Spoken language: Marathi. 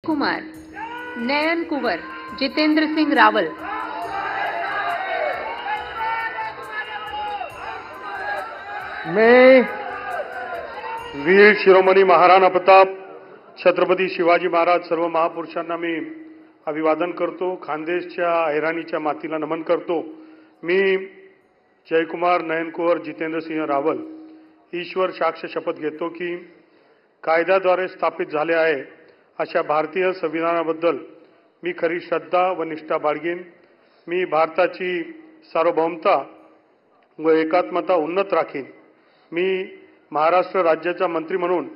कुमार, नयन कुंवर, जितेंद्र सिंह रावल। मैं वीर शिरोमणी महाराणा प्रताप छत्रपती शिवाजी महाराज सर्व महापुरुषांना मी अभिवादन करतो। खानदेशच्या हैराणीच्या मातीला नमन करतो। मी जयकुमार, नयन कुंवर, जितेंद्र सिंह रावल ईश्वर साक्ष शपथ घेतो की कायद्याद्वारे स्थापित झाले आहे अशा भारतीय संविधानाबद्दल मी खरी श्रद्धा व निष्ठा बाळगीन। मी भारताची सार्वभौमता व एकात्मता उन्नत राखीन। मी महाराष्ट्र राज्याचा मंत्री म्हणून